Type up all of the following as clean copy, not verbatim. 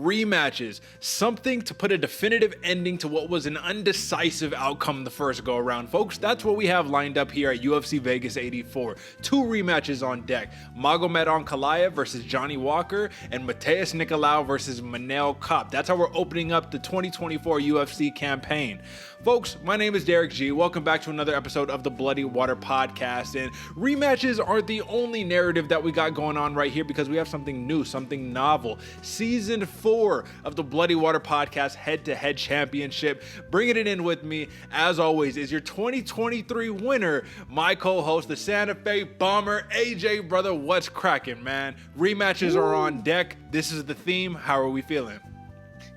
rematches, something to put a definitive ending to what was an undecisive outcome the first go around. Folks, that's what we have lined up here at UFC Vegas 84. 2 rematches on deck. Magomed Ankalaev versus Johnny Walker and Nicolau versus Kape. That's how we're opening up the 2024 UFC campaign. Folks, my name is Derick G. Welcome back to another episode of the Bloody Water Podcast. And rematches aren't the only narrative that we got going on right here, because we have something new, something novel. Season 4 of the Bloody Water Podcast Head-to-Head Championship. Bringing it in with me, as always, is your 2023 winner, my co-host, the Santa Fe Bomber, AJ. Brother, what's cracking, man? Rematches are on deck. This is the theme. How are we feeling?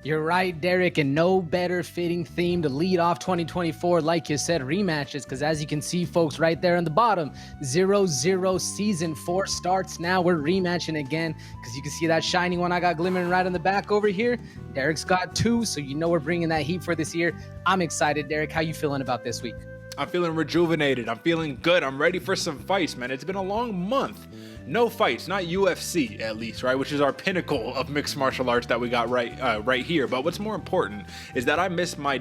You're right, Derek, and no better fitting theme to lead off 2024, like you said, rematches, because as you can see, folks, right there on the bottom, 0-0 Season 4 starts now. We're rematching again, because you can see that shiny one I got glimmering right on the back over here. Derek's got 2, so you know we're bringing that heat for this year. I'm excited, Derek. How you feeling about this week? I'm feeling rejuvenated. I'm feeling good. I'm ready for some fights, man. It's been a long month. No fights, not UFC at least, right? Which is our pinnacle of mixed martial arts that we got right here. But what's more important is that I missed my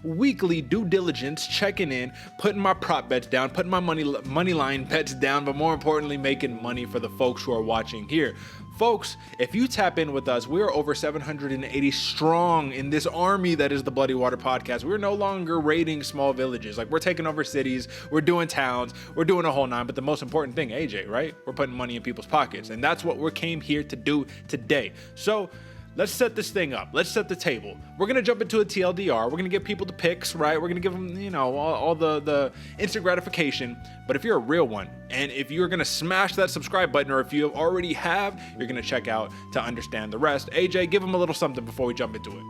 weekly due diligence, checking in, putting my prop bets down, putting my money line bets down, but more importantly, making money for the folks who are watching here. Folks, if you tap in with us, we're over 780 strong in this army that is the Bloody Water Podcast. We're no longer raiding small villages. Like, we're taking over cities, we're doing towns, we're doing a whole nine. But the most important thing, AJ, right? We're putting money in people's pockets. And that's what we came here to do today. So let's set this thing up. Let's set the table. We're going to jump into a TLDR. We're going to give people the picks, right? We're going to give them, all the instant gratification. But if you're a real one, and if you're going to smash that subscribe button, or if you already have, you're going to check out to understand the rest. AJ, give them a little something before we jump into it.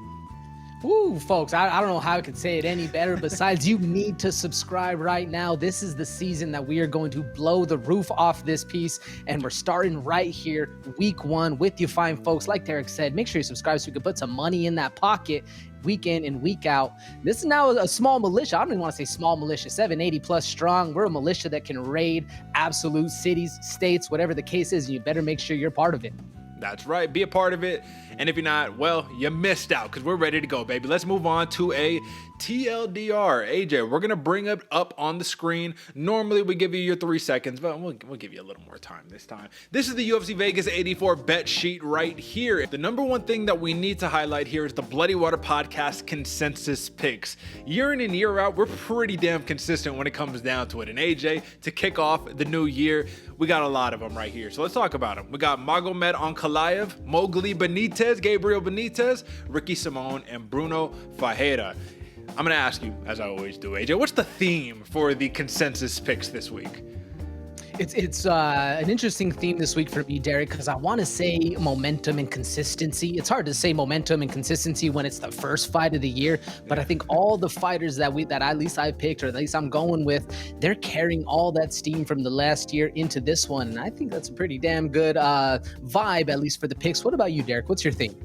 Woo, folks, I don't know how I could say it any better. Besides, you need to subscribe right now. This is the season that we are going to blow the roof off this piece, and we're starting right here, week 1, with you fine folks. Like Derek said, make sure you subscribe so we can put some money in that pocket week in and week out. This is now a small militia. I don't even want to say small militia, 780 plus strong. We're a militia that can raid absolute cities, states, whatever the case is, and you better make sure you're part of it. That's right. Be a part of it. And if you're not, well, you missed out, because we're ready to go, baby. Let's move on to a TLDR. AJ, we're going to bring it up on the screen. Normally, we give you your 3 seconds, but we'll give you a little more time this time. This is the UFC Vegas 84 bet sheet right here. The number one thing that we need to highlight here is the Bloody Water Podcast consensus picks. Year in and year out, we're pretty damn consistent when it comes down to it. And AJ, to kick off the new year, we got a lot of them right here. So let's talk about them. We got Magomed Ankalaev, Mowgli Benitez, Gabriel Benitez, Ricky Simon, and Bruno Ferreira. I'm going to ask you, as I always do, AJ, what's the theme for the consensus picks this week? It's an interesting theme this week for me, Derek, because I want to say momentum and consistency. It's hard to say momentum and consistency when it's the first fight of the year, but I think all the fighters that at least I picked, or at least I'm going with, they're carrying all that steam from the last year into this one, and I think that's a pretty damn good vibe, at least for the picks. What about you, Derek? What's your theme?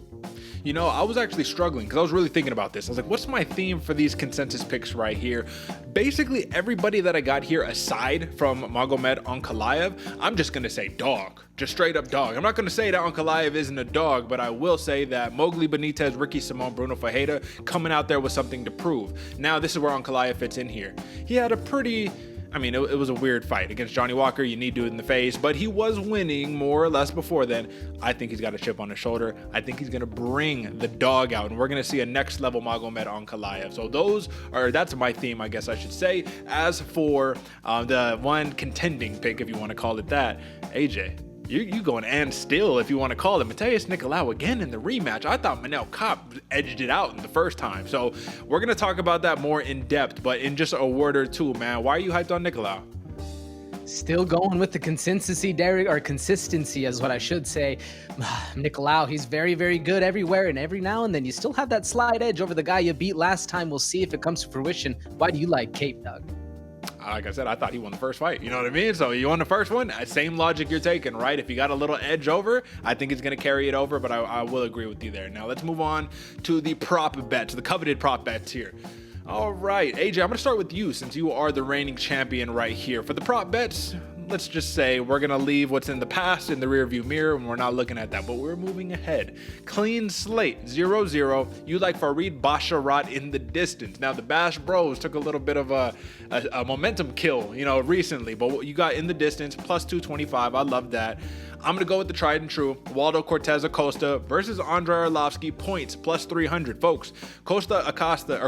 You know, I was actually struggling because I was really thinking about this. I was like, what's my theme for these consensus picks right here? Basically, everybody that I got here, aside from Magomed Ankalaev, I'm just going to say dog. Just straight up dog. I'm not going to say that Ankalaev isn't a dog, but I will say that Mowgli Benitez, Ricky Simon, Bruno Ferreira coming out there with something to prove. Now, this is where Ankalaev fits in here. He had a pretty... it was a weird fight against Johnny Walker. You need to do it in the face, but he was winning more or less before then. I think he's got a chip on his shoulder. I think he's going to bring the dog out, and we're going to see a next level Magomed Ankalaev. So that's my theme, I guess I should say. As for the one contending pick, if you want to call it that, AJ, you going and still, if you want to call it, Nicolau again in the rematch. I thought Kape edged it out in the first time. So we're going to talk about that more in depth, but in just a word or two, man, why are you hyped on Nicolau? Still going with the consistency, Derek, or consistency is what I should say. Nicolau, he's very, very good everywhere, and every now and then you still have that slight edge over the guy you beat last time. We'll see if it comes to fruition. Why do you like Kape, Doug? Like I said, I thought he won the first fight. You know what I mean? So you won the first one. Same logic you're taking, right? If you got a little edge over, I think it's going to carry it over, but I will agree with you there. Now let's move on to the prop bets, the coveted prop bets here. All right, AJ, I'm going to start with you since you are the reigning champion right here. For the prop bets, let's just say we're going to leave what's in the past in the rearview mirror, and we're not looking at that, but we're moving ahead. Clean slate, 0-0. You like Farid Basharat in the distance. Now, the Bash Bros took a little bit of a momentum kill, recently, but what you got in the distance, plus 225. I love that. I'm going to go with the tried and true Waldo Cortes-Acosta versus Andrei Arlovsky, points plus 300. Folks, Cortes-Acosta,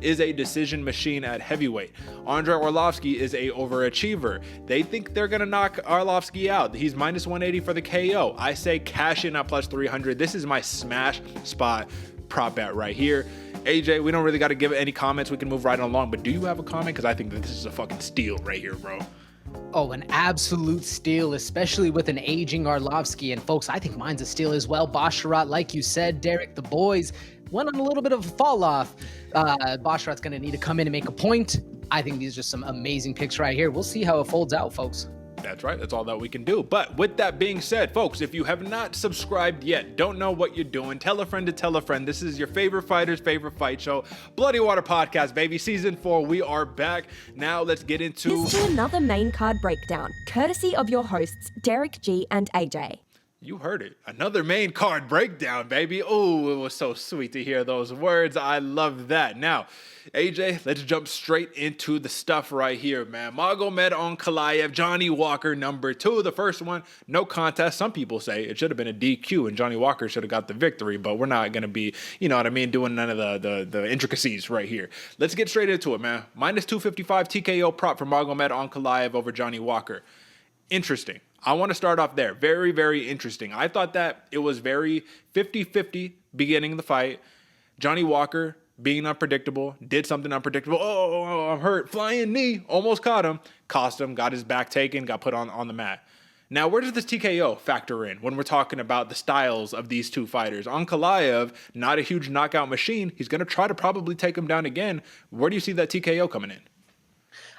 is a decision machine at heavyweight. Andrei Arlovsky is a overachiever. They think they're going to knock Arlovsky out. He's minus 180 for the KO. I say cash in at plus 300. This is my smash spot prop bet right here. AJ, we don't really got to give any comments. We can move right along, but do you have a comment? Because I think that this is a fucking steal right here, bro. Oh, an absolute steal, especially with an aging Arlovsky. And folks, I think mine's a steal as well. Basharat, like you said, Derek, the boys went on a little bit of a fall off. Basharat's going to need to come in and make a point. I think these are just some amazing picks right here. We'll see how it folds out, folks. That's right. That's all that we can do. But with that being said, folks, if you have not subscribed yet, don't know what you're doing, tell a friend to tell a friend. This is your favorite fighter's favorite fight show, Bloody Water Podcast, baby. Season 4, we are back. Now let's get into... Here's to another main card breakdown, courtesy of your hosts, Derick G and AJ. You heard it. Another main card breakdown, baby. Oh, it was so sweet to hear those words. I love that. Now, AJ, let's jump straight into the stuff right here, man. Magomed Ankalaev, Johnny Walker, number 2. The first one, no contest. Some people say it should have been a DQ and Johnny Walker should have got the victory, but we're not going to be, doing none of the intricacies right here. Let's get straight into it, man. Minus 255 TKO prop for Magomed Ankalaev over Johnny Walker. Interesting. I want to start off there. Very, very interesting. I thought that it was very 50-50 beginning the fight. Johnny Walker being unpredictable, did something unpredictable. Oh, I'm hurt. Flying knee. Almost caught him. Cost him. Got his back taken. Got put on the mat. Now, where does this TKO factor in when we're talking about the styles of these two fighters? Ankalaev, not a huge knockout machine. He's going to try to probably take him down again. Where do you see that TKO coming in?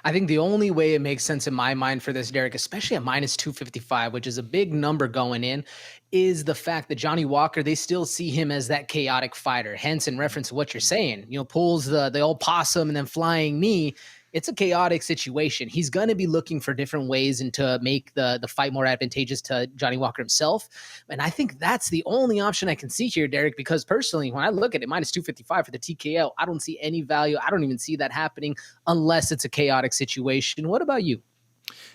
I think the only way it makes sense in my mind for this, Derek, especially at minus 255, which is a big number going in, is the fact that Johnny Walker, they still see him as that chaotic fighter. Hence, in reference to what you're saying, pulls the old possum and then flying knee. It's a chaotic situation. He's going to be looking for different ways and to make the fight more advantageous to Johnny Walker himself. And I think that's the only option I can see here, Derek, because personally, when I look at it, minus 255 for the TKO, I don't see any value. I don't even see that happening unless it's a chaotic situation. What about you?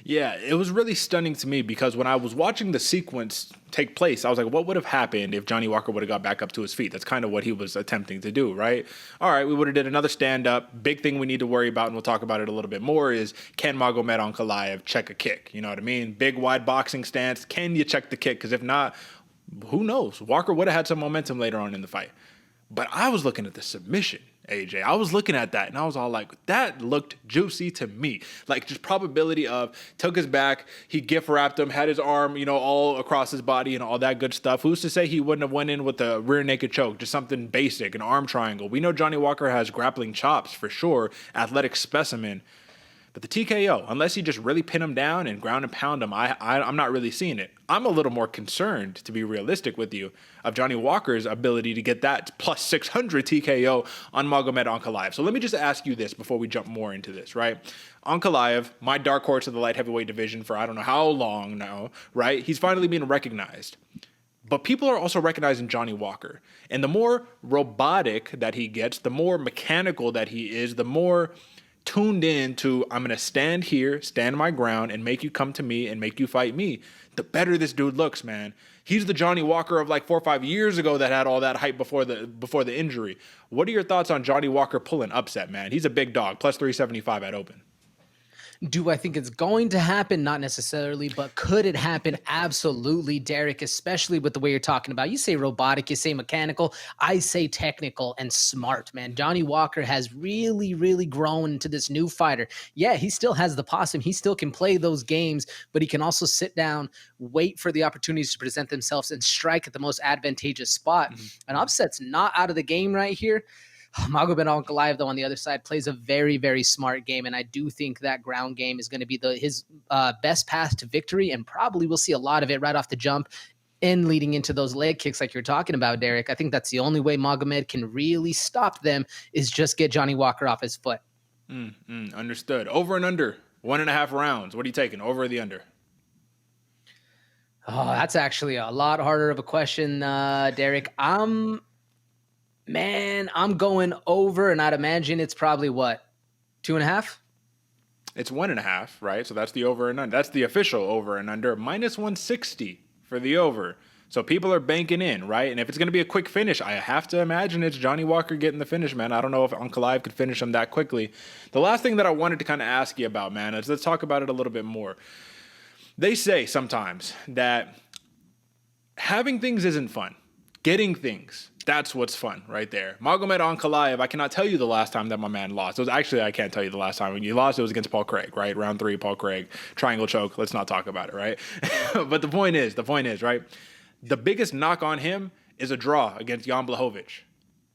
Yeah, it was really stunning to me because when I was watching the sequence take place, I was like, what would have happened if Johnny Walker would have got back up to his feet? That's kind of what he was attempting to do, right? All right, we would have did another stand-up. Big thing we need to worry about, and we'll talk about it a little bit more, is can Magomed Ankalaev check a kick? You know what I mean? Big, wide boxing stance. Can you check the kick? Because if not, who knows? Walker would have had some momentum later on in the fight. But I was looking at the submission, AJ. I was looking at that, and I was all like, that looked juicy to me. Like, just probability of took his back, he gift wrapped him, had his arm, all across his body and all that good stuff. Who's to say he wouldn't have went in with a rear naked choke, just something basic, an arm triangle. We know Johnny Walker has grappling chops for sure, athletic specimen. But the TKO, unless you just really pin him down and ground and pound him, I'm not really seeing it. I'm a little more concerned, to be realistic with you, of Johnny Walker's ability to get that plus 600 TKO on Magomed Ankalaev. So let me just ask you this before we jump more into this, right? Ankalaev, my dark horse of the light heavyweight division for I don't know how long now, right? He's finally being recognized. But people are also recognizing Johnny Walker. And the more robotic that he gets, the more mechanical that he is, the more tuned in to I'm going to stand here, stand my ground, and make you come to me and make you fight me, the better this dude looks, man. He's the Johnny Walker of like 4 or 5 years ago that had all that hype before the injury. What are your thoughts on Johnny Walker pulling upset, man? He's a big dog, plus 375 at open. Do I think it's going to happen? Not necessarily, but could it happen? Absolutely, Derek, especially with the way you're talking about. You say robotic, you say mechanical. I say technical and smart, man. Johnny Walker has really, really grown into this new fighter. Yeah, he still has the possum. He still can play those games, but he can also sit down, wait for the opportunities to present themselves, and strike at the most advantageous spot. An upset's not out of the game right here. Magomed Ankalaev, though, on the other side, plays a very, very smart game, and I do think that ground game is going to be his best path to victory, and probably we'll see a lot of it right off the jump and leading into those leg kicks like you're talking about, Derek. I think that's the only way Magomed can really stop them is just get Johnny Walker off his foot. Understood. Over and under 1.5 rounds. What are you taking, over or the under? Oh, that's actually a lot harder of a question, Derek. I'm going over, and I'd imagine it's probably what, 2.5? It's 1.5, right? So that's the over and under. That's the official over and under. -160 for the over. So people are banking in, right? And if it's going to be a quick finish, I have to imagine it's Johnny Walker getting the finish, man. I don't know if Ankalaev could finish him that quickly. The last thing that I wanted to kind of ask you about, man, is let's talk about it a little bit more. They say sometimes that having things isn't fun. Getting things, that's what's fun right there. Magomed Ankalaev, I cannot tell you the last time that my man lost. I can't tell you the last time when you lost. It was against Paul Craig, right? Round 3, Paul Craig, triangle choke. Let's not talk about it, right? But the point is, right? The biggest knock on him is a draw against Jan Blachowicz.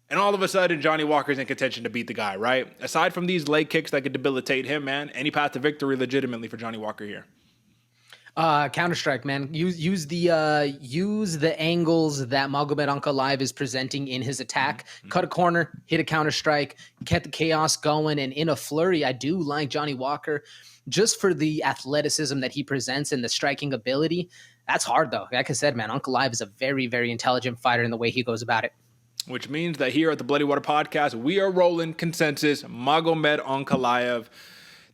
And all of a sudden, Johnny Walker's in contention to beat the guy, right? Aside from these leg kicks that could debilitate him, man, any path to victory legitimately for Johnny Walker here. Counter-strike, man. Use the angles that Magomed Ankalaev is presenting in his attack. Mm-hmm. Cut a corner, hit a counter-strike, get the chaos going, and in a flurry, I do like Johnny Walker just for the athleticism that he presents and the striking ability. That's hard, though. Like I said, man, Ankalaev is a very, very intelligent fighter in the way he goes about it. Which means that here at the Bloody Water Podcast, we are rolling consensus Magomed Ankalaev.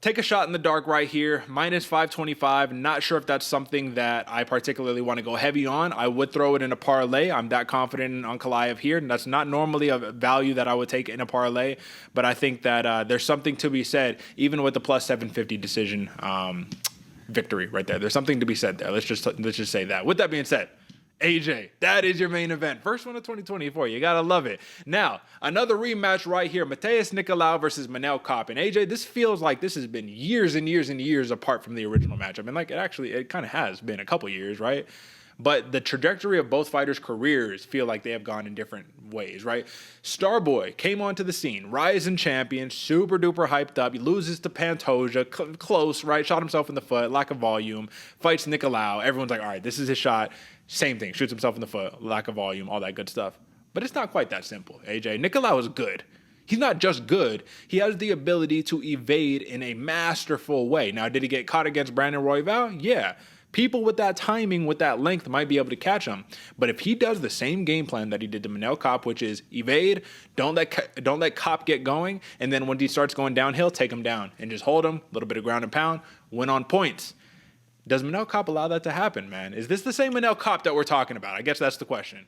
Take a shot in the dark right here, -525. Not sure if that's something that I particularly want to go heavy on. I would throw it in a parlay. I'm that confident in Ankalaev here, and that's not normally a value that I would take in a parlay. But I think that there's something to be said, even with the +750 decision victory right there. There's something to be said there. Let's just say that. With that being said, AJ, that is your main event. First one of 2024. You got to love it. Now, another rematch right here. Nicolau versus Manel Kape. And AJ, this feels like this has been years and years and years apart from the original matchup. And like it kind of has been a couple years, right? But the trajectory of both fighters' careers feel like they have gone in different ways, right? Starboy came onto the scene, rising champion, super duper hyped up. He loses to Pantoja, close, right? Shot himself in the foot, lack of volume. Fights Nicolau. Everyone's like, all right, this is his shot. Same thing, shoots himself in the foot, lack of volume, all that good stuff. But it's not quite that simple, AJ. Nicolau is good. He's not just good. He has the ability to evade in a masterful way. Now, did he get caught against Brandon Royval? Yeah. People with that timing, with that length, might be able to catch him. But if he does the same game plan that he did to Manel Kape, which is evade, don't let Kape get going, and then when he starts going downhill, take him down and just hold him, a little bit of ground and pound, win on points. Does Manel Kape allow that to happen, man? Is this the same Manel Kape that we're talking about? I guess that's the question.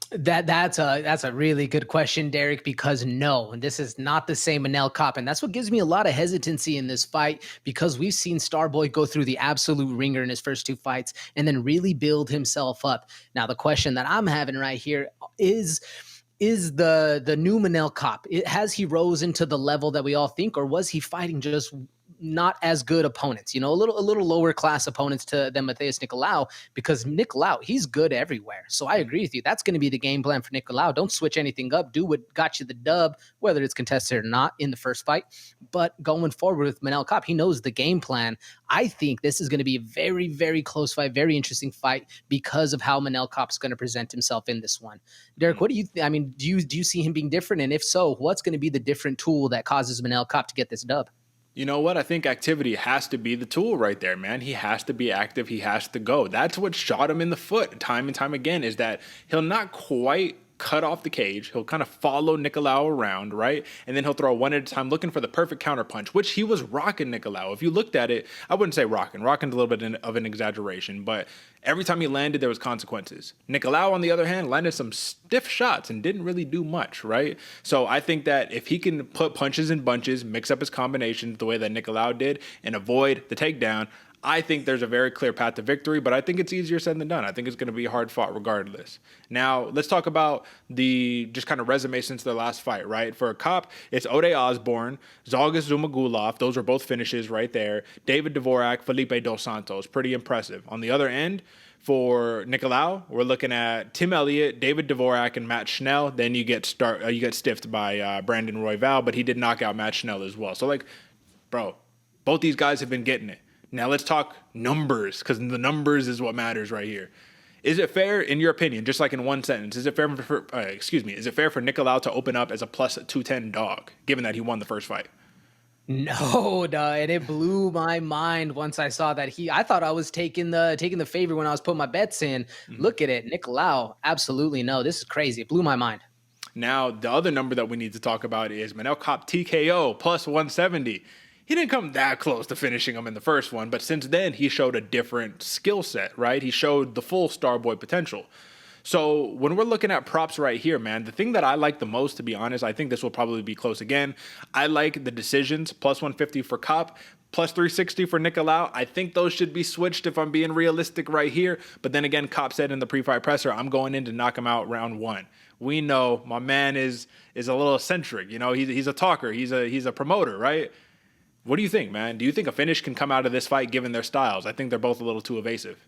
That's a really good question, Derek, because no, this is not the same Manel Kape. And that's what gives me a lot of hesitancy in this fight, because we've seen Starboy go through the absolute ringer in his first 2 fights and then really build himself up. Now, the question that I'm having right here is the new Manel Kape, has he rose into the level that we all think, or was he fighting just not as good opponents, a little lower class opponents than Nicolau, because Nicolau, he's good everywhere. So I agree with you. That's going to be the game plan for Nicolau. Don't switch anything up. Do what got you the dub, whether it's contested or not in the first fight. But going forward with Manel Kape, he knows the game plan. I think this is going to be a very, very close fight, very interesting fight because of how Manel Kape is going to present himself in this one. Derek, what do you do you see him being different? And if so, what's going to be the different tool that causes Manel Kape to get this dub? You know what? I think activity has to be the tool right there, man. He has to be active. He has to go. That's what shot him in the foot time and time again, is that he'll not quite cut off the cage. He'll kind of follow Nicolau around, right? And then he'll throw one at a time looking for the perfect counter punch, which he was rocking Nicolau. If you looked at it, I wouldn't say rocking. Rocking's a little bit of an exaggeration, but every time he landed, there was consequences. Nicolau, on the other hand, landed some stiff shots and didn't really do much, right? So I think that if he can put punches in bunches, mix up his combinations the way that Nicolau did, and avoid the takedown, I think there's a very clear path to victory, but I think it's easier said than done. I think it's going to be hard fought regardless. Now, let's talk about the just kind of resume since their last fight, right? For Kape, it's Ode Osborne, Zhalgas Zhumagulov. Those are both finishes right there. David Dvorak, Felipe Dos Santos. Pretty impressive. On the other end, for Nicolau, we're looking at Tim Elliott, David Dvorak, and Matt Schnell. Then you get stiffed by Brandon Royval, but he did knock out Matt Schnell as well. So, bro, both these guys have been getting it. Now let's talk numbers, because the numbers is what matters right here. Is it fair, in your opinion, just like in one sentence, is it fair for Nicolau to open up as a +210 dog, given that he won the first fight? No, duh, and it blew my mind once I saw that I thought I was taking the favor when I was putting my bets in. Mhm. Look at it, Nicolau. Absolutely no. This is crazy. It blew my mind. Now, the other number that we need to talk about is Manel Kape TKO plus 170. He didn't come that close to finishing him in the first one, but since then, he showed a different skill set, right? He showed the full Starboy potential. So when we're looking at props right here, man, the thing that I like the most, to be honest, I think this will probably be close again. I like the decisions, plus 150 for Kape, plus 360 for Nicolau. I think those should be switched if I'm being realistic right here. But then again, Kape said in the pre-fight presser, I'm going in to knock him out round one. We know my man is a little eccentric. You know, he's a talker. He's a promoter, right? What do you think, man? Do you think a finish can come out of this fight given their styles? I think they're both a little too evasive.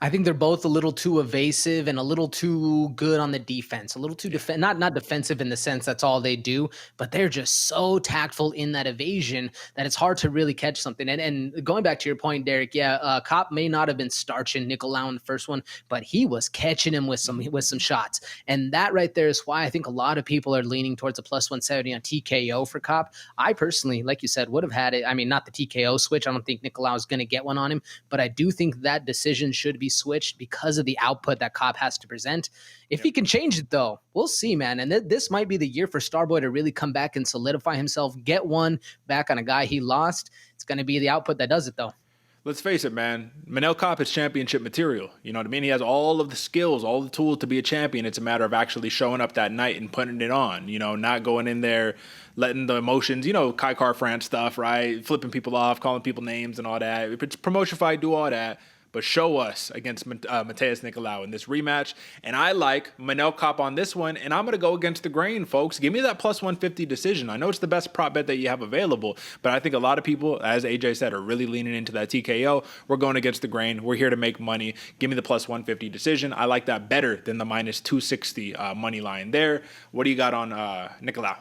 I think they're both a little too evasive and a little too good on the defense. A little too not defensive in the sense that's all they do, but they're just so tactful in that evasion that it's hard to really catch something. And going back to your point, Derick, Kape may not have been starching Nicolau in the first one, but he was catching him with some shots. And that right there is why I think a lot of people are leaning towards a plus 170 on TKO for Kape. I personally, like you said, would have had it. I mean, not the TKO switch. I don't think Nicolau is going to get one on him, but I do think that decision should be switched because of the output that Kape has to present. If he can change it, though, we'll see, man. And this might be the year for Starboy to really come back and solidify himself, get one back on a guy he lost. It's going to be the output that does it, though. Let's face it, man. Manel Kape is championship material. You know what I mean? He has all of the skills, all the tools to be a champion. It's a matter of actually showing up that night and putting it on. You know, not going in there, letting the emotions, you know, Kai Car France stuff, right? Flipping people off, calling people names and all that. If it's promotion fight, do all that. But show us against Matheus Nicolau in this rematch. And I like Manel Kape on this one, and I'm going to go against the grain, folks. Give me that plus 150 decision. I know it's the best prop bet that you have available, but I think a lot of people, as AJ said, are really leaning into that TKO. We're going against the grain. We're here to make money. Give me the plus 150 decision. I like that better than the minus 260 money line there. What do you got on Nicolau?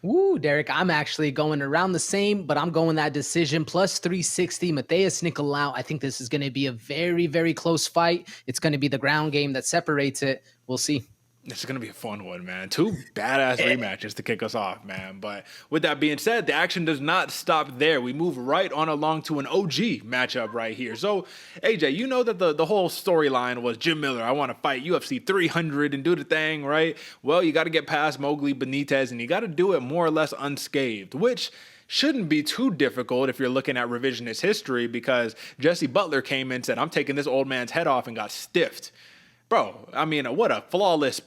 Woo, Derick, I'm actually going around the same, but I'm going that decision plus 360. Matheus Nicolau. I think this is going to be a very, very close fight. It's going to be the ground game that separates it. We'll see. This is going to be a fun one, man. Two badass rematches to kick us off, man. But with that being said, the action does not stop there. We move right on along to an OG matchup right here. So, AJ, you know that the whole storyline was Jim Miller, I want to fight UFC 300 and do the thing, right? Well, you got to get past Magomed Benitez, and you got to do it more or less unscathed, which shouldn't be too difficult if you're looking at revisionist history, because Jesse Butler came in and said, I'm taking this old man's head off, and got stiffed. Bro, I mean, what a flawless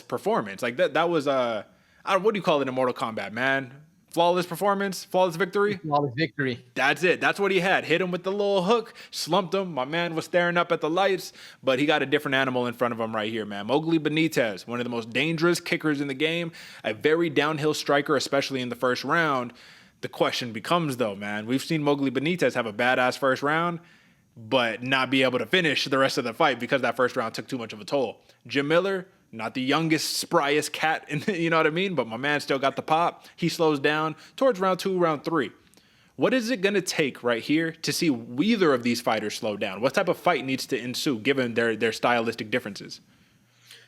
performance. Like that was what do you call it in Mortal Kombat, man? Flawless performance, flawless victory. Flawless victory. That's it. That's what he had. Hit him with the little hook, slumped him. My man was staring up at the lights, but he got a different animal in front of him right here, man. Magomed Benitez, one of the most dangerous kickers in the game, a very downhill striker, especially in the first round. The question becomes, though, man, we've seen Magomed Benitez have a badass first round, but not be able to finish the rest of the fight because that first round took too much of a toll. Jim Miller, not the youngest, spryest cat, you know what I mean? But my man still got the pop. He slows down towards round 2, round 3. What is it going to take right here to see either of these fighters slow down? What type of fight needs to ensue given their stylistic differences?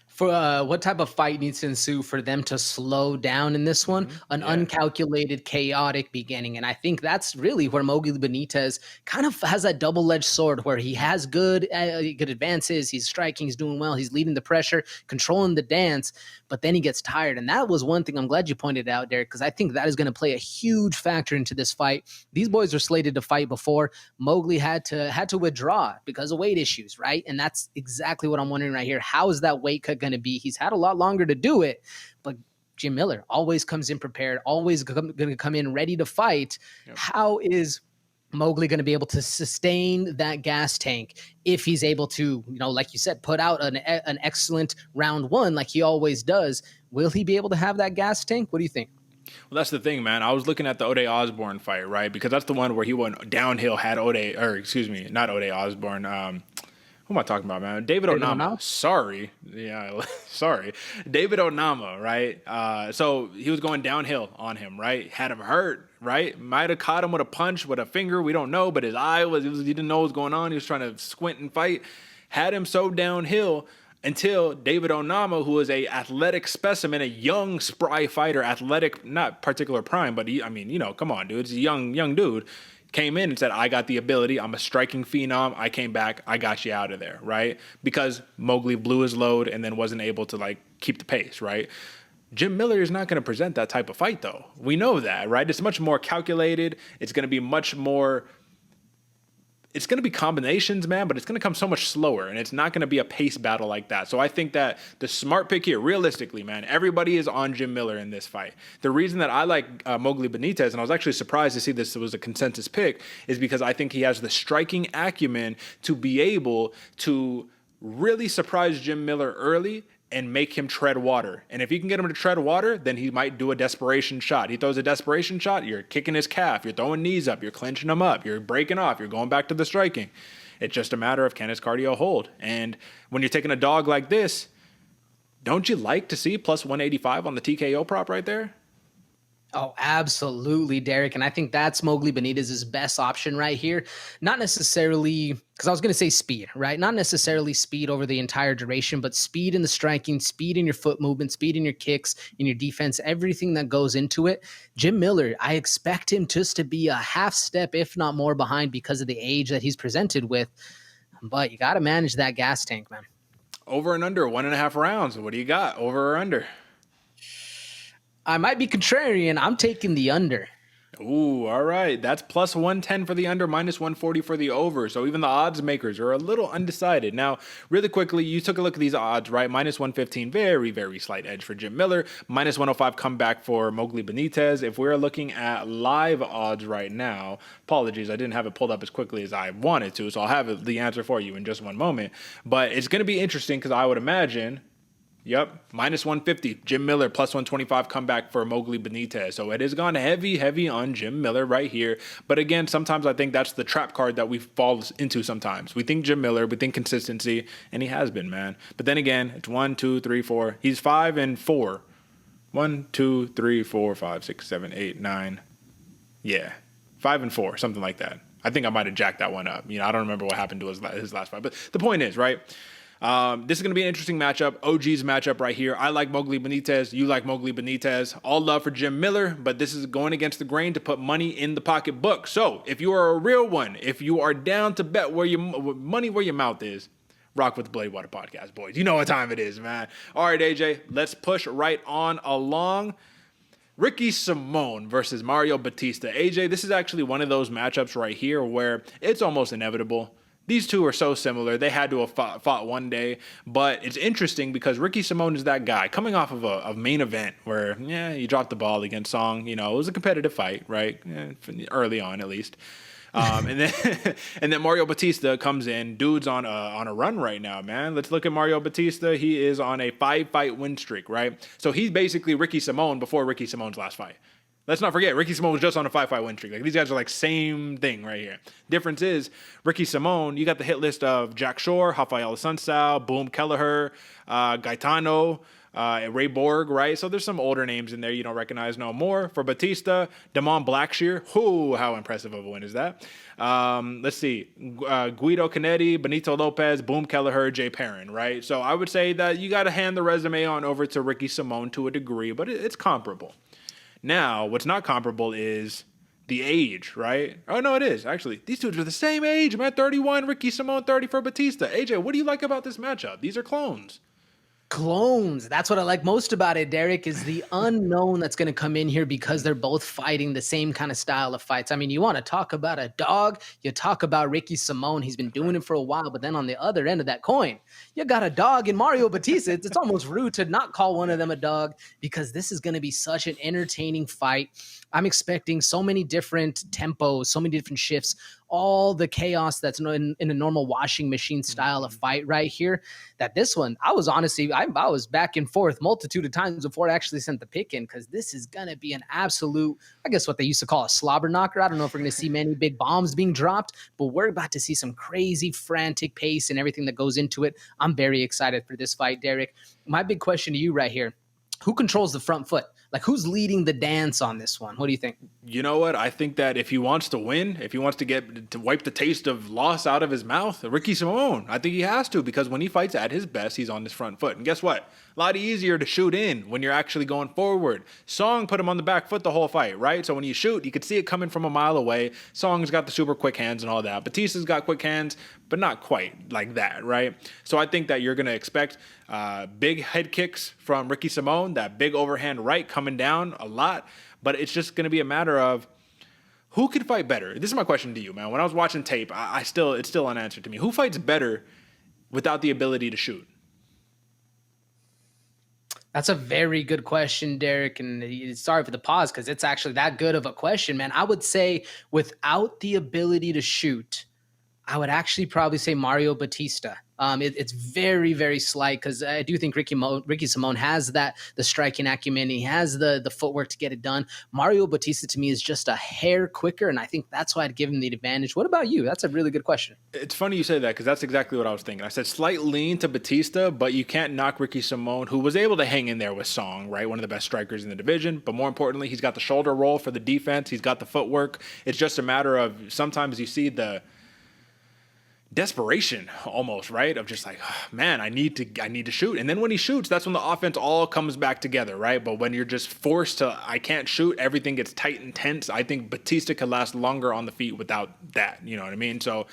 For what type of fight needs to ensue for them to slow down in this one? An uncalculated, chaotic beginning. And I think that's really where Magomed Benitez kind of has that double-edged sword where he has good advances, he's striking, he's doing well, he's leading the pressure, controlling the dance, but then he gets tired. And that was one thing I'm glad you pointed out, Derick, because I think that is going to play a huge factor into this fight. These boys were slated to fight before. Mowgli had to withdraw because of weight issues, right? And that's exactly what I'm wondering right here. How is that weight cut going to be? He's had a lot longer to do it, but Jim Miller always comes in prepared, always going to come in ready to fight. Yep. How is Mowgli going to be able to sustain that gas tank if he's able to, like you said, put out an excellent round one like he always does? Will he be able to have that gas tank? What do you think? Well, that's the thing, man. I was looking at the Ode Osborne fight, right? Because that's the one where he went downhill, had not Ode Osborne. Who am I talking about, man? David Onama. Sorry. Yeah, sorry. David Onama, right? So he was going downhill on him, right? Had him hurt, right? Might have caught him with a punch, with a finger. We don't know, but his eye he didn't know what was going on. He was trying to squint and fight. Had him so downhill. until David Onama, who is a athletic specimen, a young, spry fighter, athletic, not particular prime, but come on, dude. It's a young dude. Came in and said, I got the ability. I'm a striking phenom. I came back. I got you out of there, right? Because Mowgli blew his load and then wasn't able to keep the pace, right? Jim Miller is not going to present that type of fight, though. We know that, right? It's much more calculated. It's going to be much more... It's going to be combinations, man, but it's going to come so much slower, and it's not going to be a pace battle like that. So I think that the smart pick here, realistically, man, everybody is on Jim Miller in this fight. The reason that I like Mowgli Benitez, and I was actually surprised to see this was a consensus pick, is because I think he has the striking acumen to be able to really surprise Jim Miller early and make him tread water. And if you can get him to tread water, then he might do a desperation shot. He throws a desperation shot, you're kicking his calf, you're throwing knees up, you're clinching him up, you're breaking off, you're going back to the striking. It's just a matter of can his cardio hold. And when you're taking a dog like this, don't you like to see plus 185 on the TKO prop right there? Oh, absolutely, Derick. And I think that's Mowgli Benitez's best option right here. Not necessarily, because I was going to say speed, right? Not necessarily speed over the entire duration, but speed in the striking, speed in your foot movement, speed in your kicks, in your defense, everything that goes into it. Jim Miller, I expect him just to be a half step, if not more, behind because of the age that he's presented with. But you got to manage that gas tank, man. Over and under 1.5 rounds. What do you got? Over or under? I might be contrarian. I'm taking the under. Ooh, all right. That's plus 110 for the under, minus 140 for the over. So even the odds makers are a little undecided. Now, really quickly, you took a look at these odds, right? Minus 115, very, very slight edge for Jim Miller. Minus 105 comeback for Mowgli Benitez. If we're looking at live odds right now, apologies, I didn't have it pulled up as quickly as I wanted to, so I'll have the answer for you in just one moment. But it's going to be interesting because I would imagine... Yep, minus 150. Jim Miller, plus 125 comeback for Mowgli Benitez. So it has gone heavy on Jim Miller right here. But again, sometimes I think that's the trap card that we fall into sometimes. We think Jim Miller, we think consistency, and he has been, man. But then again, it's 1, 2, 3, 4. He's 5 and 4. 1, 2, 3, 4, 5, 6, 7, 8, 9. Yeah, 5 and 4, something like that. I think I might have jacked that one up. I don't remember what happened to his last fight. But the point is, right? This is going to be an interesting matchup. OG's matchup right here. I like Mowgli Benitez. You like Mowgli Benitez. All love for Jim Miller, but this is going against the grain to put money in the pocketbook. So if you are a real one, if you are down to bet where your money where your mouth is, rock with the Blade Water Podcast, boys. You know what time it is, man. All right, AJ, let's push right on along. Ricky Simón versus Mario Bautista. AJ, this is actually one of those matchups right here where it's almost inevitable. These two are so similar. They had to have fought one day. But it's interesting because Ricky Simón is that guy coming off of a main event where, he dropped the ball against Song. It was a competitive fight, right? Early on, at least. And then Mario Bautista comes in. Dude's on a run right now, man. Let's look at Mario Bautista. He is on a 5-fight win streak, right? So he's basically Ricky Simón before Ricky Simón's last fight. Let's not forget, Ricky Simón was just on a 5-fight win streak. These guys are same thing right here. Difference is, Ricky Simón, you got the hit list of Jack Shore, Rafael Assunção, Boom Kelleher, Gaetano, Ray Borg, right? So there's some older names in there you don't recognize no more. For Bautista, Damon Blackshear. How impressive of a win is that? Let's see. Guido Canetti, Benito Lopez, Boom Kelleher, Jay Perrin, right? So I would say that you got to hand the resume on over to Ricky Simón to a degree, but it's comparable. Now, what's not comparable is the age, right? Oh, no, it is. Actually, these dudes are the same age, man. 31, Ricky Simón, 30 for Bautista. AJ, what do you like about this matchup? These are clones. Clones. That's what I like most about it, Derick, is the unknown that's going to come in here because they're both fighting the same kind of style of fights. I mean, you want to talk about a dog, you talk about Ricky Simón. He's been doing it for a while, but then on the other end of that coin, you got a dog in Mario Bautista. It's almost rude to not call one of them a dog because this is going to be such an entertaining fight. I'm expecting so many different tempos, so many different shifts, all the chaos that's in a normal washing machine style of fight right here, that this one, I was honestly, I was back and forth multitude of times before I actually sent the pick in because this is going to be an absolute, I guess what they used to call a slobber knocker. I don't know if we're going to see many big bombs being dropped, but we're about to see some crazy frantic pace and everything that goes into it. I'm very excited for this fight, Derick. My big question to you right here, who controls the front foot? Like, who's leading the dance on this one? What do you think? You know what? I think that if he wants to win, if he wants to get to wipe the taste of loss out of his mouth, Ricky Simón, I think he has to, because when he fights at his best, he's on his front foot. And guess what? A lot easier to shoot in when you're actually going forward. Song put him on the back foot the whole fight, right? So when you shoot, you could see it coming from a mile away. Song's got the super quick hands and all that. Bautista's got quick hands, but not quite like that, right? So I think that you're going to expect big head kicks from Ricky Simón, that big overhand right coming down a lot. But it's just going to be a matter of who could fight better. This is my question to you, man. When I was watching tape, it's still unanswered to me. Who fights better without the ability to shoot? That's a very good question, Derick. And sorry for the pause, because it's actually that good of a question, man. I would say without the ability to shoot, I would actually probably say Mario Bautista. It's very, very slight, because I do think Ricky Simón has the striking acumen. He has the footwork to get it done. Mario Bautista, to me, is just a hair quicker, and I think that's why I'd give him the advantage. What about you? That's a really good question. It's funny you say that, because that's exactly what I was thinking. I said slight lean to Bautista, but you can't knock Ricky Simón, who was able to hang in there with Song, right? One of the best strikers in the division. But more importantly, he's got the shoulder roll for the defense. He's got the footwork. It's just a matter of sometimes you see the desperation almost, right? Of just like, oh, man, I need to shoot. And then when he shoots, that's when the offense all comes back together, right? But when you're just forced to, I can't shoot, everything gets tight and tense. I think Bautista could last longer on the feet without that. You know what I mean? So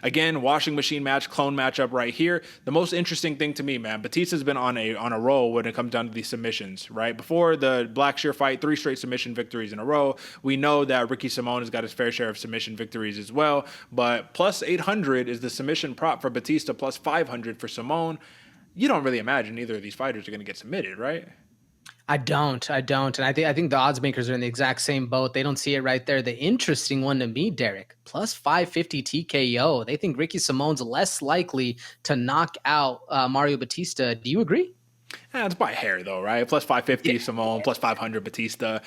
again, washing machine match, clone matchup right here. The most interesting thing to me, man, Bautista's been on a roll when it comes down to these submissions, right? Before the Blackshear fight, 3 straight submission victories in a row. We know that Ricky Simón has got his fair share of submission victories as well, but plus 800 is the submission prop for Bautista, plus 500 for Simón. You don't really imagine either of these fighters are going to get submitted, right? I don't. And I think the odds makers are in the exact same boat. They don't see it right there. The interesting one to me, Derick, plus 550 TKO. They think Ricky Simón's less likely to knock out Mario Bautista. Do you agree? Yeah, it's by hair though, right? Plus 550 Simón, plus 500 Bautista.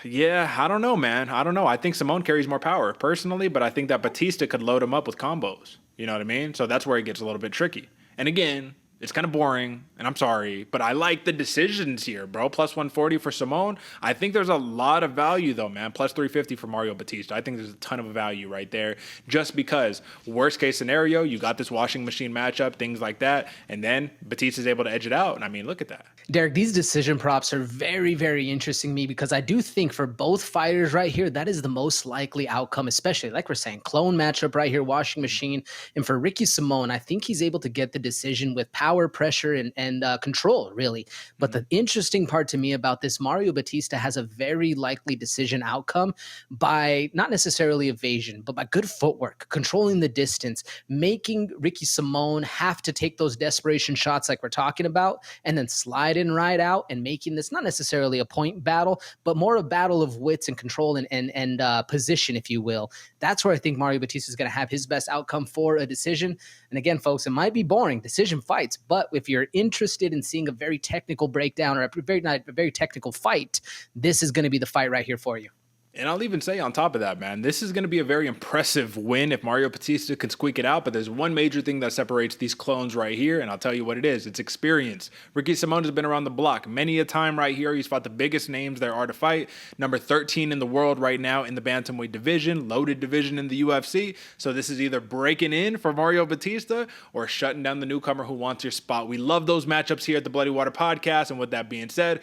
Yeah, I don't know, man. I don't know. I think Simón carries more power personally, but I think that Bautista could load him up with combos. You know what I mean? So that's where it gets a little bit tricky. And again, it's kind of boring, and I'm sorry, but I like the decisions here, bro. Plus 140 for Simón. I think there's a lot of value, though, man. Plus 350 for Mario Bautista. I think there's a ton of value right there, just because worst case scenario, you got this washing machine matchup, things like that, and then Bautista's able to edge it out. And I mean, look at that. Derick, these decision props are very, very interesting to me, because I do think for both fighters right here, that is the most likely outcome, especially like we're saying, clone matchup right here, washing machine. And for Ricky Simón, I think he's able to get the decision with power, pressure, and control, really. But the interesting part to me about this, Mario Bautista has a very likely decision outcome by not necessarily evasion, but by good footwork, controlling the distance, making Ricky Simón have to take those desperation shots like we're talking about, and then slide in right out, and making this not necessarily a point battle, but more a battle of wits and control and position, if you will. That's where I think Mario Bautista is going to have his best outcome for a decision. And again, folks, it might be boring, decision fights, but if you're interested in seeing a very technical breakdown or a very technical fight, this is going to be the fight right here for you. And I'll even say on top of that, man, this is going to be a very impressive win if Mario Bautista can squeak it out. But there's one major thing that separates these clones right here, and I'll tell you what it is. It's experience. Ricky Simón has been around the block many a time right here. He's fought the biggest names there are to fight. Number 13 in the world right now in the bantamweight division, loaded division in the UFC. So this is either breaking in for Mario Bautista or shutting down the newcomer who wants your spot. We love those matchups here at the Bloody Water Podcast. And with that being said,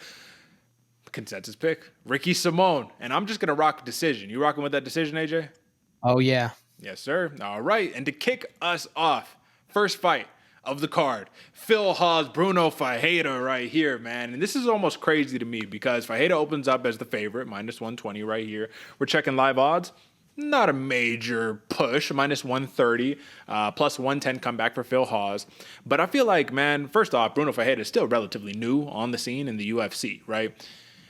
consensus pick, Ricky Simón. And I'm just going to rock decision. You rocking with that decision, AJ? Oh, yeah. Yes, sir. All right. And to kick us off, first fight of the card, Phil Hawes, Bruno Ferreira right here, man. And this is almost crazy to me because Ferreira opens up as the favorite, minus 120 right here. We're checking live odds. Not a major push, minus 130, plus 110 comeback for Phil Hawes. But I feel like, man, first off, Bruno Ferreira is still relatively new on the scene in the UFC, right?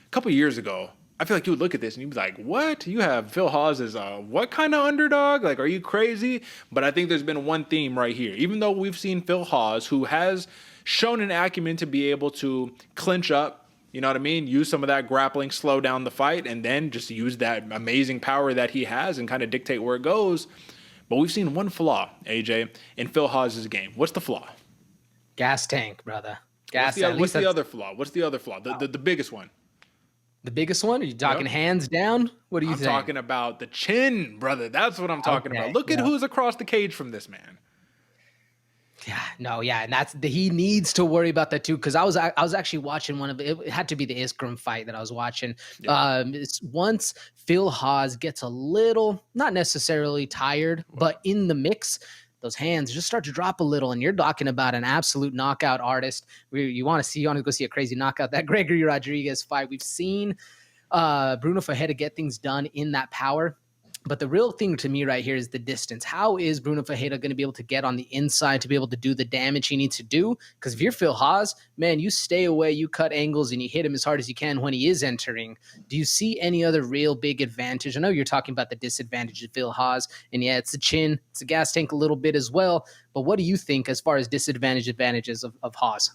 A couple years ago, I feel like you would look at this and you'd be like, what? You have Phil Hawes as a what kind of underdog? Like, are you crazy? But I think there's been one theme right here. Even though we've seen Phil Hawes, who has shown an acumen to be able to clinch up, you know what I mean? Use some of that grappling, slow down the fight, and then just use that amazing power that he has and kind of dictate where it goes. But we've seen one flaw, AJ, in Phil Hawes' game. What's the flaw? Gas tank, brother. Gas. What's the other flaw? What's the other flaw? The biggest one. The biggest one? Are you talking hands down? What are you saying? I'm talking about the chin, brother. That's what I'm talking about. Look at who's across the cage from this man. And he needs to worry about that too. Because I was actually watching it had to be the Iskram fight that I was watching. Yeah. Once Phil Hawes gets a little, not necessarily tired, but in the mix, those hands just start to drop a little. And you're talking about an absolute knockout artist. You want to go see a crazy knockout. That Gregory Rodriguez fight, we've seen Bruno Ferreira get things done in that power. But the real thing to me right here is the distance. How is Bruno Ferreira going to be able to get on the inside to be able to do the damage he needs to do? Because if you're Phil Hawes, man, you stay away, you cut angles, and you hit him as hard as you can when he is entering. Do you see any other real big advantage? I know you're talking about the disadvantage of Phil Hawes, and yeah, it's the chin, it's a gas tank a little bit as well. But what do you think as far as advantages of Hawes?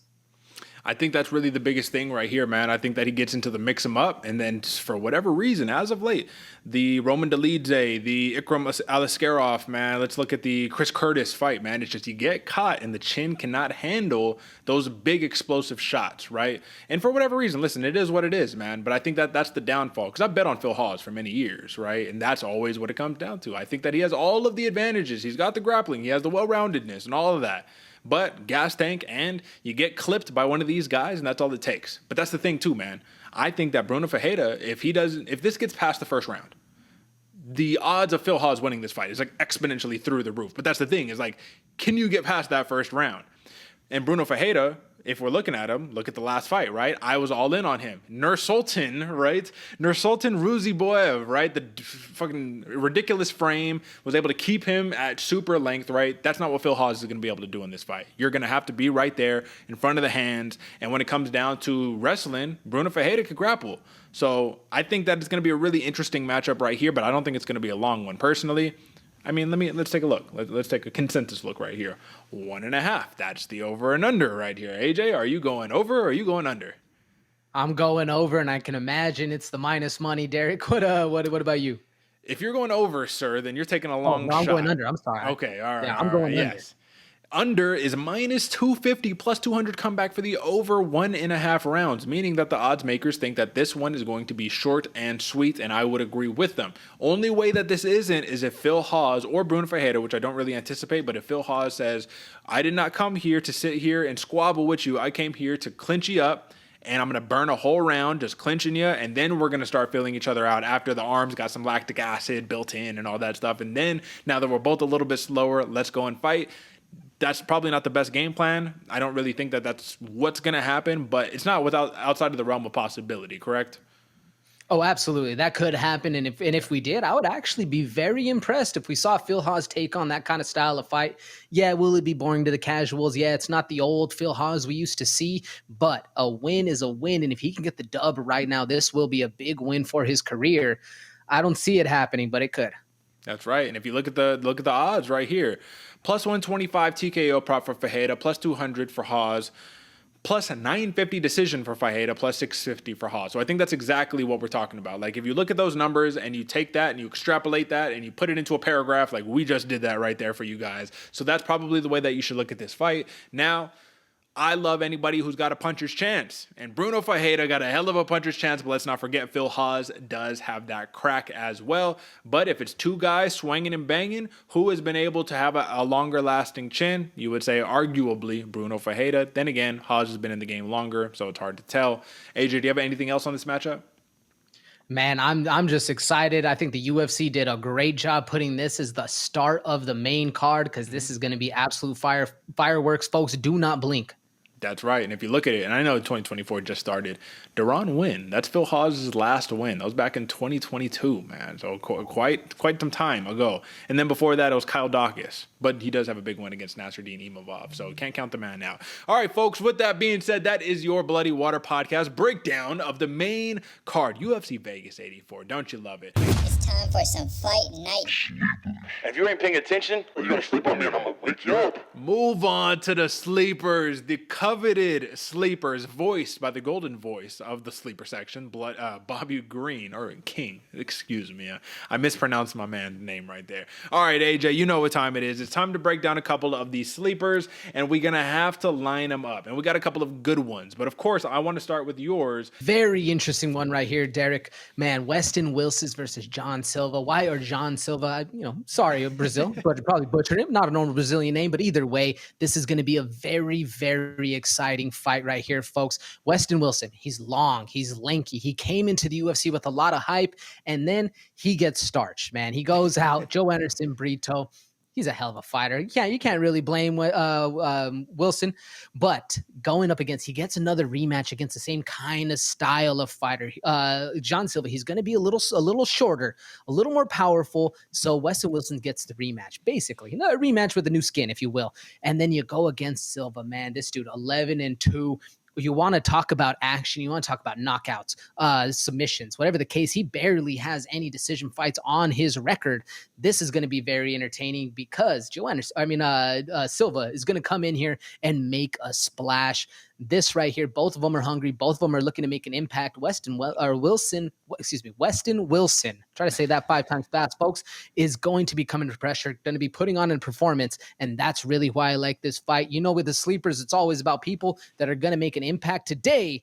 I think that's really the biggest thing right here, man. I think that he gets into the mix him up, and then for whatever reason, as of late, the Roman Dolidze, the Ikram Aliskerov, man, let's look at the Chris Curtis fight, man. It's just you get caught, and the chin cannot handle those big explosive shots, right? And for whatever reason, listen, it is what it is, man. But I think that that's the downfall, because I've bet on Phil Hawes for many years, right? And that's always what it comes down to. I think that he has all of the advantages. He's got the grappling, he has the well-roundedness, and all of that. But gas tank, and you get clipped by one of these guys, and that's all it takes. But that's the thing too, man. I think that Bruno Ferreira, if this gets past the first round, the odds of Phil Hawes winning this fight is like exponentially through the roof. But that's the thing, is like, can you get past that first round? And Bruno Ferreira, if we're looking at him, look at the last fight, right? I was all in on him. Nursultan, right? Nursultan Ruziboyev, right? The fucking ridiculous frame, was able to keep him at super length, right? That's not what Phil Hawes is going to be able to do in this fight. You're going to have to be right there in front of the hands. And when it comes down to wrestling, Bruno Ferreira could grapple. So I think that it's going to be a really interesting matchup right here, but I don't think it's going to be a long one personally. I mean, let's take a look. Let's take a consensus look right here. 1.5. That's the over and under right here. AJ, are you going over or are you going under? I'm going over, and I can imagine it's the minus money. Derek, what about you? If you're going over, sir, then you're taking a long shot. I'm going under. I'm sorry. Okay, all right. Yeah, I'm going under. Yes. Under is minus 250 plus 200 comeback for the over 1.5 rounds, meaning that the odds makers think that this one is going to be short and sweet, and I would agree with them. Only way that this isn't is if Phil Hawes or Bruno Ferreira, which I don't really anticipate, but if Phil Hawes says, I did not come here to sit here and squabble with you, I came here to clinch you up, and I'm going to burn a whole round just clinching you, and then we're going to start feeling each other out after the arms got some lactic acid built in and all that stuff, and then now that we're both a little bit slower, let's go and fight. That's probably not the best game plan. I don't really think that that's what's going to happen, but it's not outside of the realm of possibility, correct? Oh, absolutely. That could happen. And if we did, I would actually be very impressed if we saw Phil Hawes take on that kind of style of fight. Yeah, will it be boring to the casuals? Yeah, it's not the old Phil Hawes we used to see, but a win is a win. And if he can get the dub right now, this will be a big win for his career. I don't see it happening, but it could. That's right. And if you look at the odds right here, plus 125 TKO prop for Ferreira, plus 200 for Hawes, plus a 950 decision for Ferreira, plus 650 for Hawes. So I think that's exactly what we're talking about. Like if you look at those numbers and you take that and you extrapolate that and you put it into a paragraph, like we just did that right there for you guys. So that's probably the way that you should look at this fight. Now, I love anybody who's got a puncher's chance. And Bruno Ferreira got a hell of a puncher's chance, but let's not forget Phil Hawes does have that crack as well. But if it's two guys swinging and banging, who has been able to have a longer lasting chin? You would say arguably Bruno Ferreira. Then again, Hawes has been in the game longer, so it's hard to tell. AJ, do you have anything else on this matchup? Man, I'm just excited. I think the UFC did a great job putting this as the start of the main card, because this is going to be absolute fireworks. Folks, do not blink. That's right. And if you look at it, and I know 2024 just started, Duran win. That's Phil Hawes' last win. That was back in 2022, man. So quite some time ago. And then before that, it was Kyle Dawkins. But he does have a big win against Nasruddin Imavov. So can't count the man out. All right, folks, with that being said, that is your Bloody Water podcast breakdown of the main card, UFC Vegas 84. Don't you love it? It's time for some fight night. If you ain't paying attention, you're gonna sleep on me and I'm gonna wake you up. Move on to the sleepers, the coveted sleepers, voiced by the golden voice of the sleeper section, Bobby Green, or King, excuse me. I mispronounced my man's name right there. All right, AJ, you know what time it is. It's time to break down a couple of these sleepers, and we're going to have to line them up. And we got a couple of good ones. But of course, I want to start with yours. Very interesting one right here, Derek. Man, Weston Wilson versus John Silva. Why are John Silva, sorry, Brazil, but probably butchered him. Not a normal Brazilian name, but either way, this is going to be a very, very exciting fight right here, folks. Weston Wilson, he's long, he's lanky. He came into the UFC with a lot of hype, and then he gets starched, man. He goes out, Joe Anderson, Brito. He's a hell of a fighter. Yeah, you can't really blame Wilson, but going up against, he gets another rematch against the same kind of style of fighter. John Silva, he's going to be a little shorter, a little more powerful. So Weston Wilson gets the rematch, basically, a rematch with a new skin, if you will. And then you go against Silva, man. This dude, 11-2. You want to talk about action, you want to talk about knockouts, submissions, whatever the case. He barely has any decision fights on his record. This is going to be very entertaining because Silva is going to come in here and make a splash. This right here, both of them are hungry. Both of them are looking to make an impact. Weston Wilson, try to say that 5 times fast, folks, is going to be coming to pressure, going to be putting on a performance, and that's really why I like this fight. With the sleepers, it's always about people that are going to make an impact today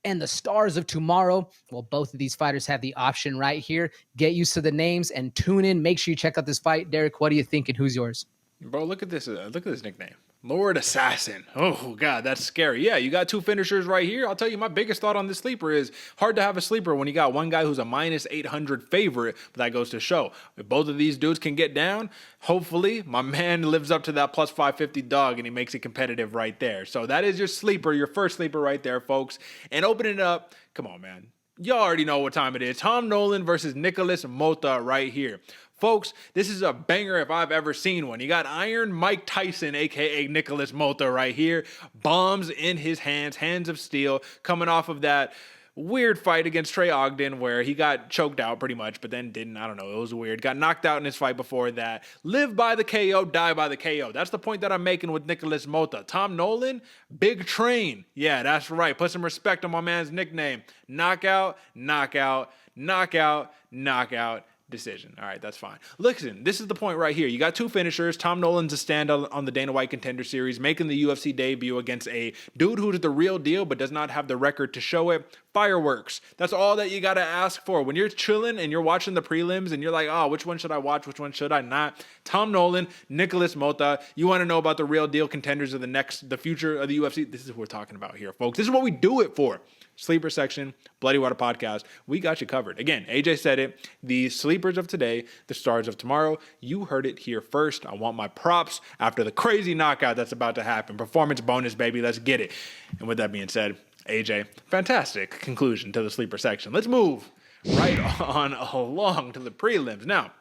and the stars of tomorrow. Well, both of these fighters have the option right here. Get used to the names and tune in. Make sure you check out this fight. Derek, what do you think, and who's yours? Bro, look at this. Look at this nickname. Lord Assassin. Oh, God, that's scary. Yeah, you got 2 finishers right here. I'll tell you, my biggest thought on this sleeper is hard to have a sleeper when you got one guy who's a -800 favorite, but that goes to show. If both of these dudes can get down, hopefully my man lives up to that plus 550 dog and he makes it competitive right there. So that is your sleeper, your first sleeper right there, folks. And opening it up, come on, man. Y'all already know what time it is. Tom Nolan versus Nicolas Mota right here. Folks, this is a banger if I've ever seen one. You got Iron Mike Tyson, a.k.a. Nicolas Mota right here. Bombs in his hands of steel, coming off of that weird fight against Trey Ogden where he got choked out pretty much, but then didn't. I don't know. It was weird. Got knocked out in his fight before that. Live by the KO, die by the KO. That's the point that I'm making with Nicolas Mota. Tom Nolan, Big Train. Yeah, that's right. Put some respect on my man's nickname. Knockout, knockout, knockout, knockout. Decision. All right, that's fine. Listen, this is the point right here. You got 2 finishers. Tom Nolan's a standout on the Dana White Contender Series, making the UFC debut against a dude who's the real deal but does not have the record to show it. Fireworks. That's all that you got to ask for. When you're chilling and you're watching the prelims and you're like, oh, which one should I watch? Which one should I not? Tom Nolan, Nicolas Mota. You want to know about the real deal contenders of the future of the UFC? This is what we're talking about here, folks. This is what we do it for. Sleeper section, Bloody Water Podcast. We got you covered. Again, AJ said it. The sleepers of today, the stars of tomorrow. You heard it here first. I want my props after the crazy knockout that's about to happen. Performance bonus, baby. Let's get it. And with that being said, AJ, fantastic conclusion to the sleeper section. Let's move right on along to the prelims. Now,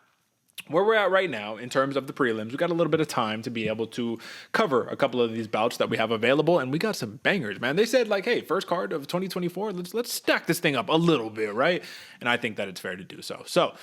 where we're at right now in terms of the prelims, we got a little bit of time to be able to cover a couple of these bouts that we have available, and we got some bangers, man. They said like, hey, first card of 2024, let's stack this thing up a little bit, right? And I think that it's fair to do so. So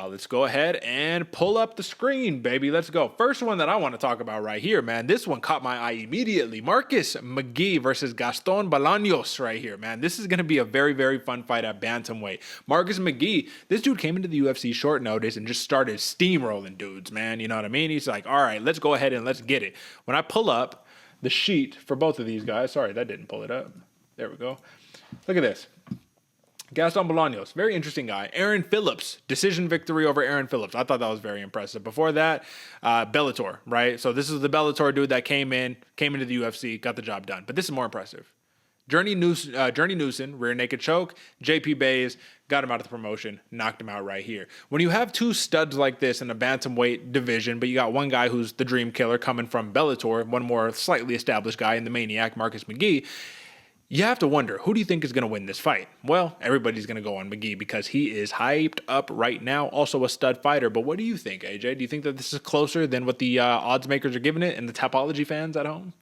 let's go ahead and pull up the screen, baby. Let's go. First one that I want to talk about right here, man. This one caught my eye immediately. Marcus McGee versus Gaston Bolaños right here, man. This is going to be a very, very fun fight at bantamweight. Marcus McGee, this dude came into the UFC short notice and just started steamrolling dudes, man. You know what I mean? He's like, all right, let's go ahead and let's get it. When I pull up the sheet for both of these guys, sorry, that didn't pull it up. There we go. Look at this. Gaston Bolaños, very interesting guy. Aaron Phillips, decision victory over Aaron Phillips. I thought that was very impressive. Before that, Bellator, right? So this is the Bellator dude that came into the UFC, got the job done. But this is more impressive. Journey Newson, rear naked choke. JP Bays got him out of the promotion, knocked him out right here. When you have 2 studs like this in a bantamweight division, but you got one guy who's the dream killer coming from Bellator, one more slightly established guy in the Maniac, Marcus McGee, you have to wonder, who do you think is going to win this fight? Well, everybody's going to go on McGee because he is hyped up right now, also a stud fighter. But what do you think, AJ? Do you think that this is closer than what the odds makers are giving it and the Tapology fans at home?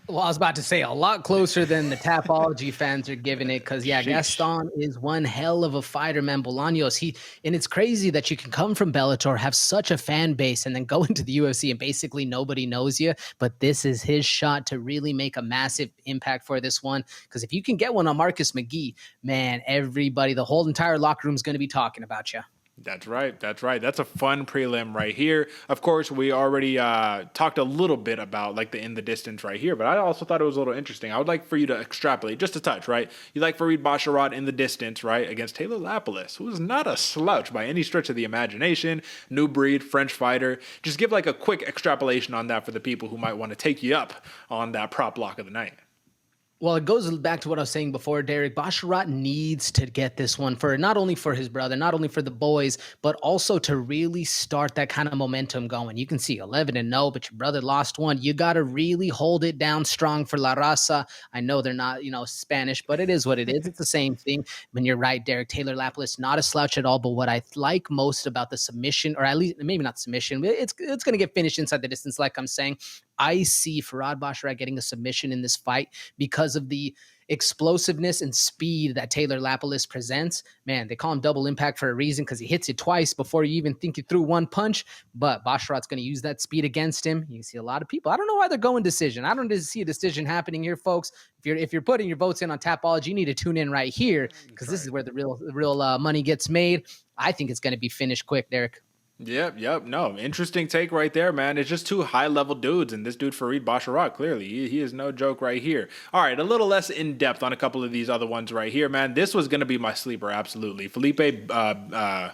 Well, I was about to say a lot closer than the Tapology fans are giving it because, yeah, Gaston is one hell of a fighter, man. Bolaños, and it's crazy that you can come from Bellator, have such a fan base, and then go into the UFC and basically nobody knows you. But this is his shot to really make a massive impact for this one because if you can get one on Marcus McGee, man, everybody, the whole entire locker room is going to be talking about you. That's right. That's right. That's a fun prelim right here. Of course, we already talked a little bit about like the in the distance right here, but I also thought it was a little interesting. I would like for you to extrapolate just a touch, right? You like Farid Basharat in the distance, right, against Taylor Lapilus, who is not a slouch by any stretch of the imagination. New breed, French fighter. Just give like a quick extrapolation on that for the people who might want to take you up on that prop block of the night. Well, it goes back to what I was saying before, Derek. Basharat needs to get this one for not only for his brother, not only for the boys, but also to really start that kind of momentum going. You can see 11-0, but your brother lost one. You got to really hold it down strong for La Raza. I know they're not, Spanish, but it is what it is. It's the same thing. When you're right, Derek, Taylor Lapilus, not a slouch at all. But what I like most about the submission, or at least maybe not submission, it's going to get finished inside the distance, like I'm saying. I see Farhad Basharat getting a submission in this fight because of the explosiveness and speed that Taylor Lapilus presents. Man, they call him double impact for a reason because he hits it twice before you even think you threw one punch. But Basharat's going to use that speed against him. You see a lot of people. I don't know why they're going decision. I don't see a decision happening here, folks. If you're putting your votes in on Tapology, you need to tune in right here because this is where the real money gets made. I think it's going to be finished quick, Derek. Yep. No, interesting take right there, man. It's just two high-level dudes, and this dude Farid Basharat, clearly, he is no joke right here. All right, a little less in-depth on a couple of these other ones right here, man. This was going to be my sleeper, absolutely. Felipe, come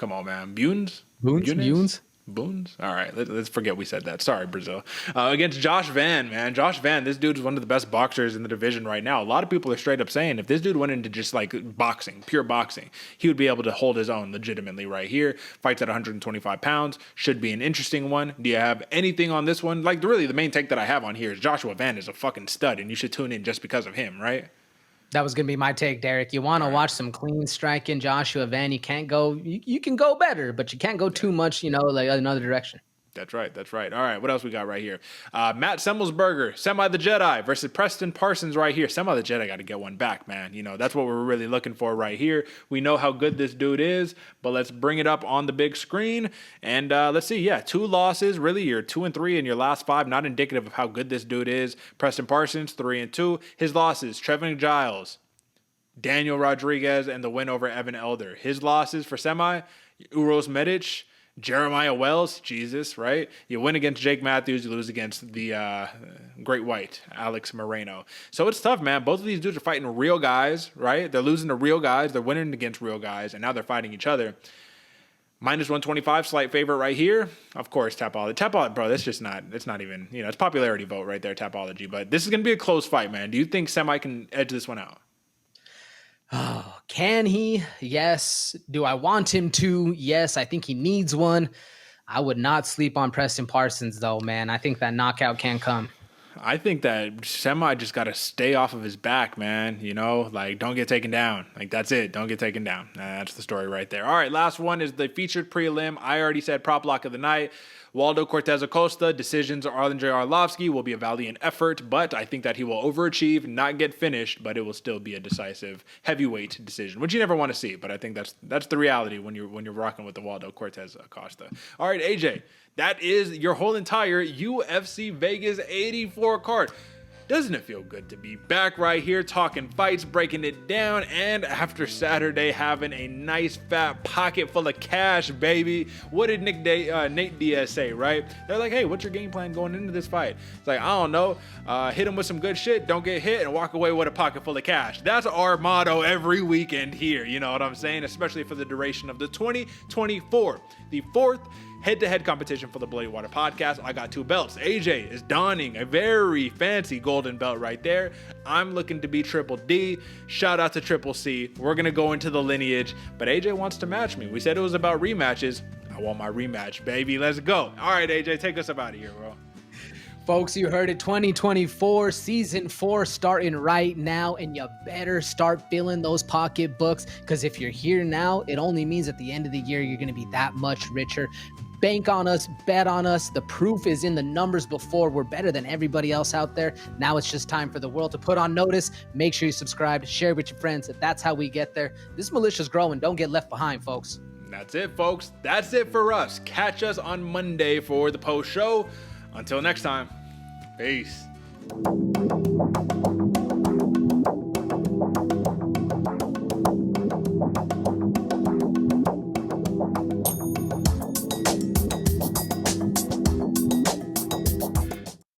on, man. Bunes? Boons? All right, let's forget we said that. Sorry, Brazil. Against Josh Van, man. Josh Van, this dude's one of the best boxers in the division right now. A lot of people are straight up saying if this dude went into just like boxing, pure boxing, he would be able to hold his own legitimately right here. Fights at 125 pounds. Should be an interesting one. Do you have anything on this one? Like, really, the main take that I have on here is Joshua Van is a fucking stud, and you should tune in just because of him, right? That was going to be my take, Derek. You want to watch some clean striking Joshua Van. You can't go, you can go better, but you can't go too much, like another direction. That's right. All right, what else we got right here? Matt Semmelsberger, Semi the Jedi versus Preston Parsons right here. Semi the Jedi got to get one back, man. That's what we're really looking for right here. We know how good this dude is, but let's bring it up on the big screen. And let's see, 2 losses. Really, you're 2-3 in your last 5. Not indicative of how good this dude is. Preston Parsons, 3-2. His losses, Trevin Giles, Daniel Rodriguez, and the win over Evan Elder. His losses for Semi, Uros Medic, Jeremiah Wells, Jesus, right? You win against Jake Matthews, you lose against the Great White, Alex Moreno. So it's tough, man. Both of these dudes are fighting real guys, right? They're losing to real guys. They're winning against real guys, and now they're fighting each other. Minus 125, slight favorite right here. Of course, Tapology, bro, that's just not, it's not even, it's popularity vote right there, Tapology. But this is going to be a close fight, man. Do you think Semi can edge this one out? Oh, can he? Yes. Do I want him to? Yes. I think he needs one. I would not sleep on Preston Parsons, though, man. I think that knockout can come. I think that Semi just got to stay off of his back, man. Don't get taken down. That's it. Don't get taken down. That's the story right there. All right, last one is the featured prelim. I already said prop lock of the night. Waldo Cortes-Acosta, decisions Arlen J. Arlovsky will be a valiant effort, but I think that he will overachieve, not get finished, but it will still be a decisive heavyweight decision, which you never want to see. But I think that's the reality when you're rocking with the Waldo Cortes-Acosta. All right, AJ, that is your whole entire UFC Vegas 84 card. Doesn't it feel good to be back right here talking fights, breaking it down, and after Saturday having a nice fat pocket full of cash, baby? What did Nate Diaz say, right? They're like, hey, what's your game plan going into this fight? It's like, I don't know. Hit him with some good shit, don't get hit, and walk away with a pocket full of cash. That's our motto every weekend here, you know what I'm saying? Especially for the duration of the 2024, the 4th head-to-head competition for the Bloody Water podcast. I got 2 belts. AJ is donning a very fancy golden belt right there. I'm looking to be Triple D. Shout out to Triple C. We're going to go into the lineage, but AJ wants to match me. We said it was about rematches. I want my rematch, baby. Let's go. All right, AJ, take us up out of here, bro. Folks, you heard it, 2024, Season 4 starting right now, and you better start filling those pocketbooks, because if you're here now, it only means at the end of the year, you're going to be that much richer. Bank on us, bet on us. The proof is in the numbers before. We're better than everybody else out there. Now it's just time for the world to put on notice. Make sure you subscribe, share with your friends. That's how we get there. This militia's growing. Don't get left behind, folks. That's it, folks. That's it for us. Catch us on Monday for the post show. Until next time, peace.